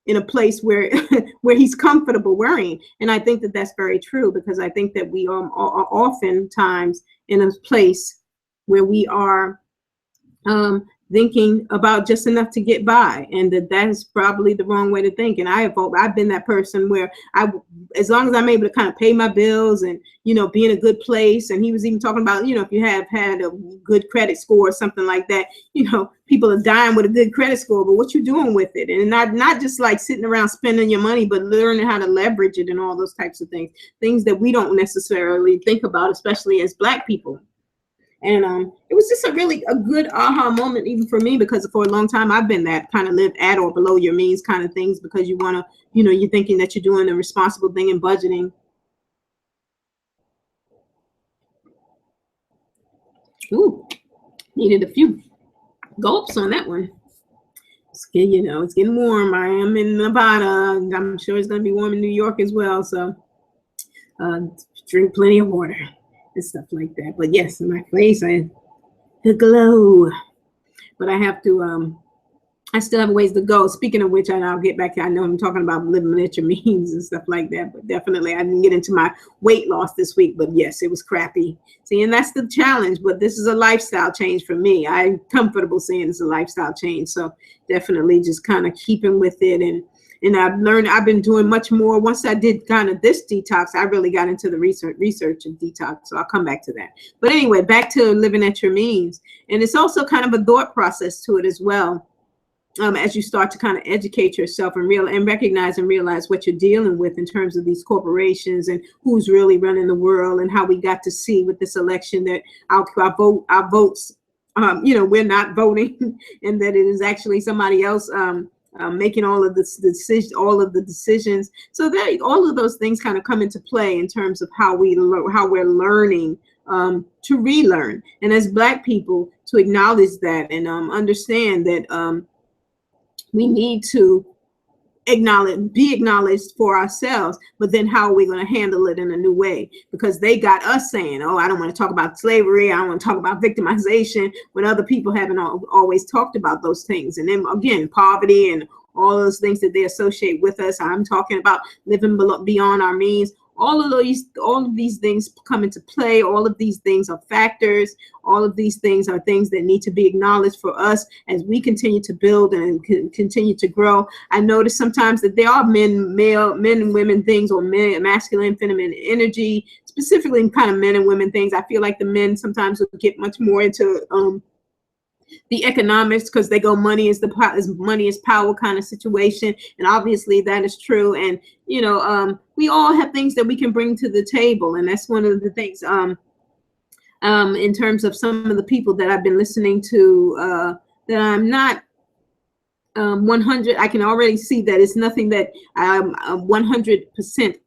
in a place where where he's comfortable worrying. And I think that that's very true, because I think that we are oftentimes in a place where we are thinking about just enough to get by, and that is probably the wrong way to think. And I've been that person where as long as I'm able to kind of pay my bills and, you know, be in a good place. And he was even talking about, you know, if you have had a good credit score or something like that, you know, people are dying with a good credit score, but what you doing with it? And not just like sitting around spending your money, but learning how to leverage it and all those types of things that we don't necessarily think about, especially as Black people. And it was just a good aha moment, even for me, because for a long time I've been that kind of live at or below your means kind of things, because you want to, you know, you're thinking that you're doing a responsible thing in budgeting. Ooh, needed a few gulps on that one. You know, it's getting warm. I am in Nevada. I'm sure it's going to be warm in New York as well. So drink plenty of water and stuff like that. But yes, in my face, the glow. But I have to, I still have a ways to go. Speaking of which, I'll get back to, I know I'm talking about living at your means and stuff like that, but definitely I didn't get into my weight loss this week, but yes, it was crappy. See, and that's the challenge, but this is a lifestyle change for me. I'm comfortable saying it's a lifestyle change. So definitely just kind of keeping with it. And I've been doing much more. Once I did kind of this detox, I really got into the research of detox. So I'll come back to that. But anyway, back to living at your means. And it's also kind of a thought process to it as well. As you start to kind of educate yourself and recognize and realize what you're dealing with in terms of these corporations and who's really running the world, and how we got to see with this election that our votes, you know, we're not voting, and that it is actually somebody else making all of the decisions. So that all of those things kind of come into play in terms of how we're learning to relearn, and as Black people to acknowledge that and understand that we need to be acknowledged for ourselves, but then how are we going to handle it in a new way? Because they got us saying, oh, I don't want to talk about slavery, I don't want to talk about victimization, when other people haven't always talked about those things. And then again, poverty and all those things that they associate with us. I'm talking about living beyond our means. All of these things come into play. All of these things are factors. All of these things are things that need to be acknowledged for us as we continue to build and continue to grow. I notice sometimes that there are men and women things, or masculine, feminine energy, specifically kind of men and women things. I feel like the men sometimes will get much more into the economics, because they go money is power kind of situation, and obviously that is true. And you know, we all have things that we can bring to the table, and that's one of the things in terms of some of the people that I've been listening to, that I'm not 100. I can already see that it's nothing that I'm 100%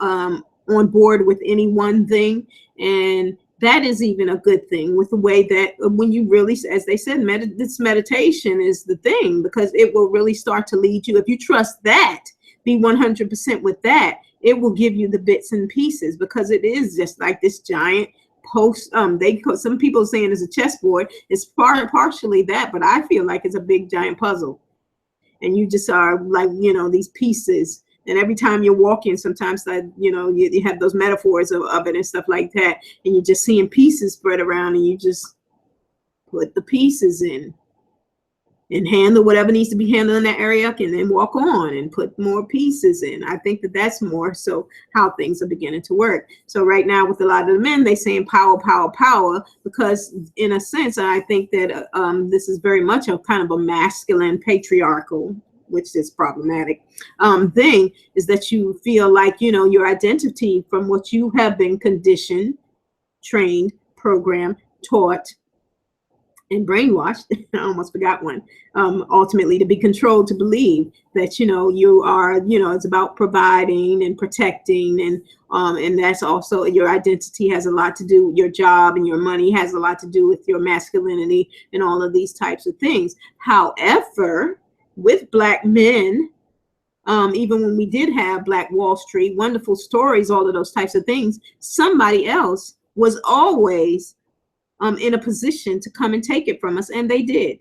on board with any one thing, and that is even a good thing, with the way that when you really, as they said, this meditation is the thing, because it will really start to lead you. If you trust that, be 100% with that, it will give you the bits and pieces, because it is just like this giant some people saying it's a chessboard. It's partially that, but I feel like it's a big giant puzzle, and you just are like, you know, these pieces. And every time you're walking, sometimes that, you know, you have those metaphors of it and stuff like that, and you're just seeing pieces spread around, and you just put the pieces in and handle whatever needs to be handled in that area, and then walk on and put more pieces in. I think that that's more so how things are beginning to work. So right now with a lot of the men, they saying power, power, power, because in a sense, I think that this is very much a kind of a masculine, patriarchal, which is problematic thing, is that you feel like, you know, your identity from what you have been conditioned, trained, programmed, taught, and brainwashed. I almost forgot one. Ultimately, to be controlled to believe that, you know, you are, you know, it's about providing and protecting, and that's also your identity has a lot to do with your job, and your money has a lot to do with your masculinity and all of these types of things. However, with Black men, even when we did have Black Wall Street, wonderful stories, all of those types of things, somebody else was always in a position to come and take it from us, and they did.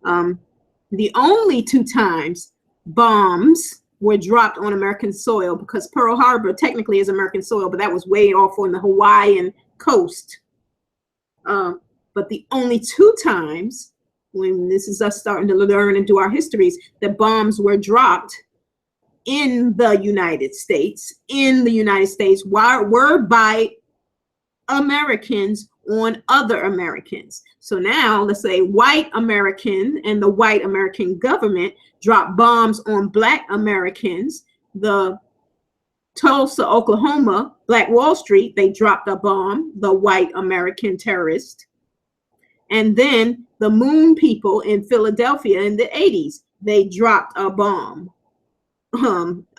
The only two times bombs were dropped on American soil, because Pearl Harbor technically is American soil, but that was way off on the Hawaiian coast. But the only 2 times, when this is us starting to learn and do our histories, that bombs were dropped in the United States, were by Americans on other Americans. So now let's say white American and the white American government dropped bombs on Black Americans. The Tulsa, Oklahoma, Black Wall Street, they dropped a bomb, the white American terrorist. And then the Moon people in Philadelphia in the 80s, they dropped a bomb.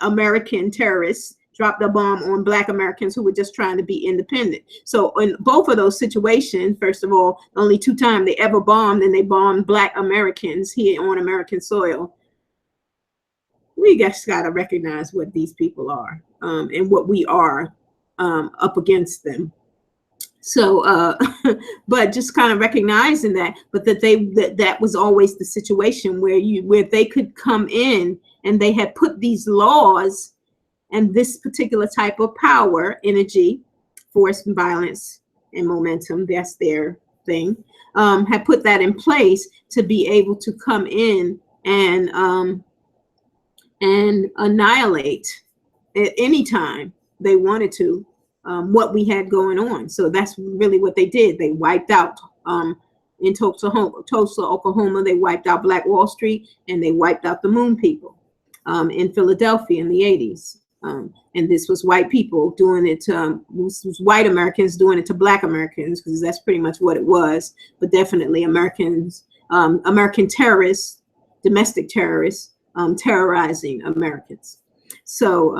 American terrorists dropped a bomb on Black Americans who were just trying to be independent. So in both of those situations, first of all, only 2 times they ever bombed, and they bombed Black Americans here on American soil. We just got to recognize what these people are, and what we are up against them. So, but just kind of recognizing that, but that was always the situation where they could come in, and they had put these laws and this particular type of power, energy, force, and violence, and momentum, that's their thing, had put that in place to be able to come in and annihilate at any time they wanted to what we had going on. So that's really what they did. They wiped out in Tulsa, Oklahoma, they wiped out Black Wall Street, and they wiped out the Moon people in Philadelphia in the 80s. And this was white people doing it to, this was white Americans doing it to Black Americans, because that's pretty much what it was. But definitely Americans, American terrorists, domestic terrorists, terrorizing Americans. So,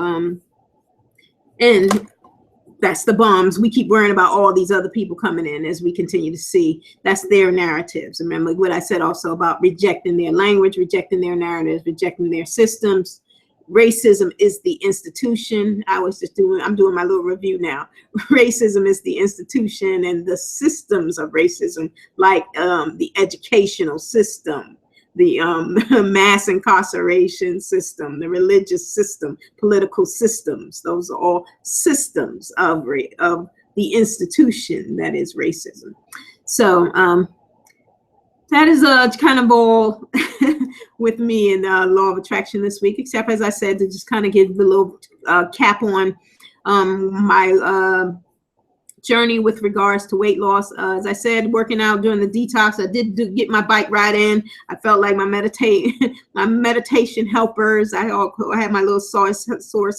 and that's the bombs. We keep worrying about all these other people coming in as we continue to see. That's their narratives. Remember what I said also about rejecting their language, rejecting their narratives, rejecting their systems. Racism is the institution. I'm doing my little review now. Racism is the institution, and the systems of racism, like the educational system, the mass incarceration system, the religious system, political systems. Those are all systems of the institution that is racism. So that is kind of all with me in Law of Attraction this week, except, as I said, to just kind of give a little cap on my journey with regards to weight loss. As I said, working out during the detox, I did get my bike ride in. I felt like my meditation helpers. I had my little source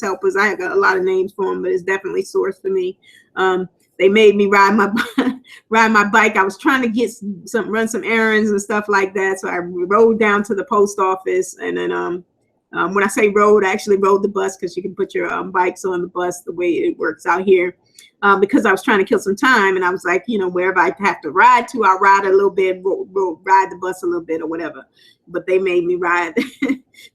helpers. I got a lot of names for them, but it's definitely source for me. They made me ride my bike. I was trying to run some errands and stuff like that. So I rode down to the post office, and then when I say rode, I actually rode the bus, because you can put your bikes on the bus the way it works out here. Because I was trying to kill some time, and I was like, wherever I have to ride to, I'll ride a little bit, ride the bus a little bit or whatever. But they made me ride.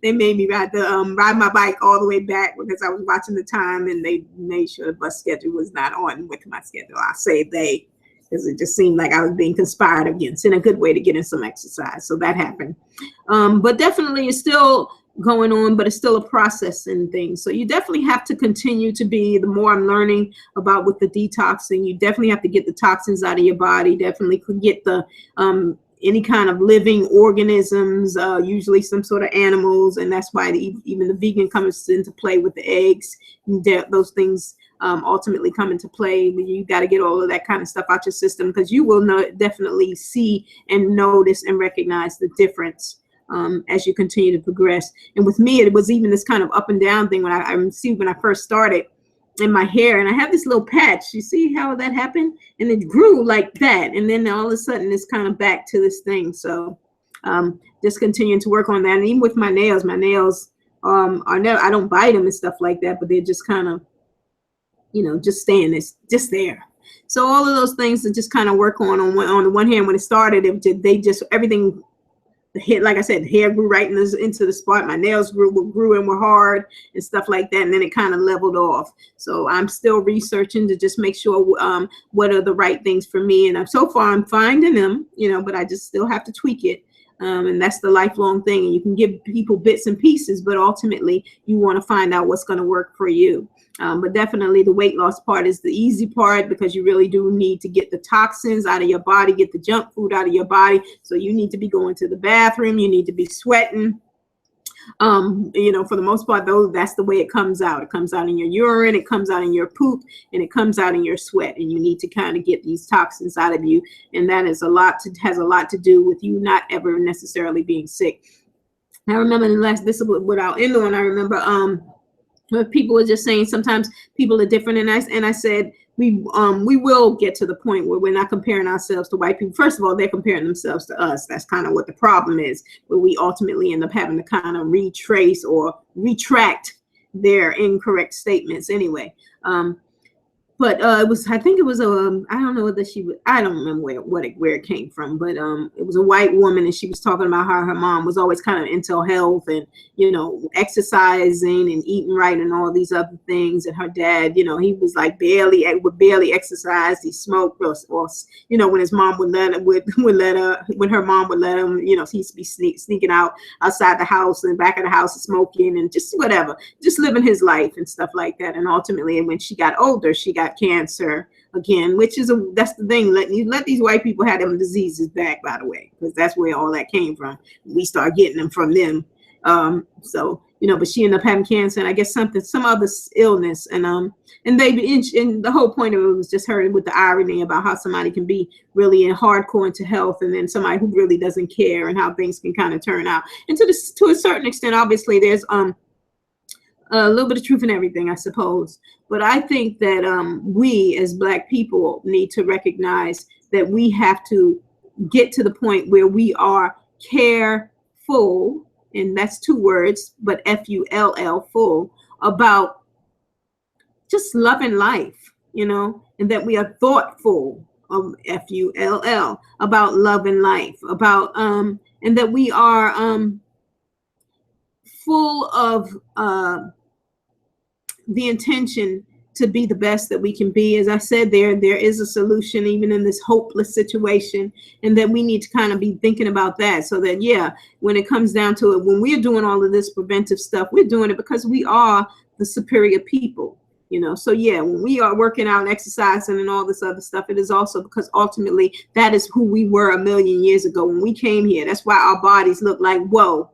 They made me ride my bike all the way back, because I was watching the time, and they made sure the bus schedule was not on with my schedule. I say they, because it just seemed like I was being conspired against in a good way to get in some exercise. So that happened. But definitely it's still going on, but it's still a process and things. So you definitely have to continue to be, the more I'm learning about with the detoxing, you definitely have to get the toxins out of your body, definitely could get the any kind of living organisms, usually some sort of animals, and that's why even the vegan comes into play with the eggs. Those things ultimately come into play. You got to get all of that kind of stuff out your system, because you will definitely see and notice and recognize the difference as you continue to progress. And with me, it was even this kind of up and down thing when I first started in my hair, and I have this little patch. You see how that happened? And it grew like that, and then all of a sudden it's kind of back to this thing. So just continuing to work on that. And even with my nails are never, I don't bite them and stuff like that, but they're just kind of, just staying just there. So all of those things to just kind of work on the one hand. When it started, everything. The hair, like I said, the hair grew right into the spot. My nails grew and were hard and stuff like that. And then it kind of leveled off. So I'm still researching to just make sure what are the right things for me. And so far I'm finding them, but I just still have to tweak it. And that's the lifelong thing. And you can give people bits and pieces, but ultimately you want to find out what's going to work for you. But definitely the weight loss part is the easy part, because you really do need to get the toxins out of your body, get the junk food out of your body. So you need to be going to the bathroom. You need to be sweating. You know, for the most part, though, that's the way it comes out. It comes out in your urine, it comes out in your poop, and it comes out in your sweat. And you need to kind of get these toxins out of you. And that is has a lot to do with you not ever necessarily being sick. I remember this is what I'll end on. I remember but people were just saying sometimes people are different, and I said we will get to the point where we're not comparing ourselves to white people. First of all, they're comparing themselves to us. That's kind of what the problem is, where we ultimately end up having to kind of retrace or retract their incorrect statements anyway. But I think it was I don't know whether I don't remember where it came from, but it was a white woman, and she was talking about how her mom was always kind of into health and, you know, exercising and eating right and all these other things. And her dad, you know, he was like would barely exercise. He smoked, or you know, when his mom would let him, when her mom would let him, you know, he used to be sneaking out outside the house and back of the house smoking and just whatever, just living his life and stuff like that. And ultimately, when she got older, she got cancer again, which is that's the thing. Let these white people have them diseases back, by the way, because that's where all that came from. We start getting them from them. So, you know, but she ended up having cancer, and I guess some other illness, and the whole point of it was just her with the irony about how somebody can be really hardcore into health, and then somebody who really doesn't care, and how things can kind of turn out. And to a certain extent, obviously, there's a little bit of truth in everything, I suppose. But I think that we as Black people need to recognize that we have to get to the point where we are careful, and that's two words, but F-U-L-L, full, about just loving life, you know, and that we are thoughtful, F-U-L-L, about loving life, about, and that we are full of the intention to be the best that we can be. As I said, there is a solution even in this hopeless situation, and that we need to kind of be thinking about that, so that, yeah, when it comes down to it, when we're doing all of this preventive stuff, we're doing it because we are the superior people, you know. So yeah, when we are working out and exercising and all this other stuff, it is also because ultimately that is who we were a million years ago when we came here. That's why our bodies look like whoa,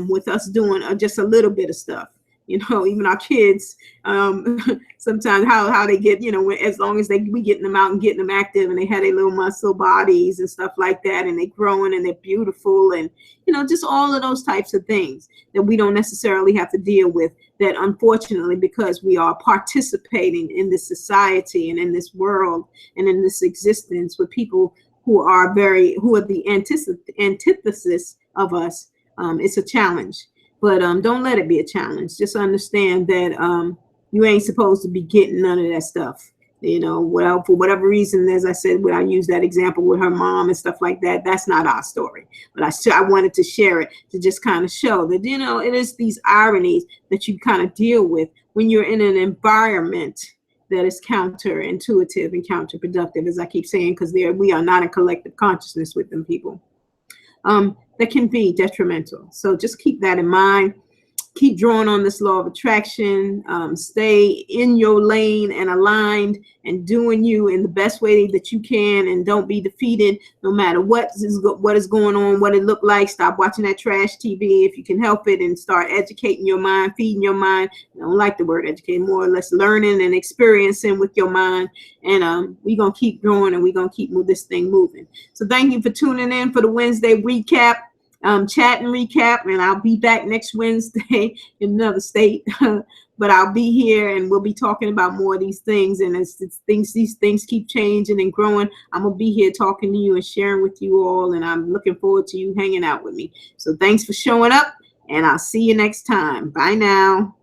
with us doing just a little bit of stuff. You know, even our kids, sometimes how they get, you know, as long as we getting them out and getting them active, and they had their little muscle bodies and stuff like that, and they're growing and they're beautiful, and, you know, just all of those types of things that we don't necessarily have to deal with, that unfortunately, because we are participating in this society and in this world and in this existence with people who are the antithesis of us, it's a challenge. But don't let it be a challenge. Just understand that you ain't supposed to be getting none of that stuff. You know, well, for whatever reason, as I said, when I use that example with her mom and stuff like that, that's not our story. But I wanted to share it to just kind of show that, you know, it is these ironies that you kind of deal with when you're in an environment that is counterintuitive and counterproductive, as I keep saying, because we are not in collective consciousness with them people. That can be detrimental. So just keep that in mind. Keep drawing on this law of attraction. Stay in your lane and aligned and doing you in the best way that you can, and don't be defeated no matter what is going on, what it looked like. Stop watching that trash TV if you can help it, and start educating your mind, feeding your mind. I don't like the word educate, more or less learning and experiencing with your mind. And we're going to keep going, and we're going to keep this thing moving. So thank you for tuning in for the Wednesday recap. Chat and recap, and I'll be back next Wednesday in another state, but I'll be here, and we'll be talking about more of these things. And as these things keep changing and growing, I'm gonna be here talking to you and sharing with you all, and I'm looking forward to you hanging out with me. So thanks for showing up, and I'll see you next time. Bye now.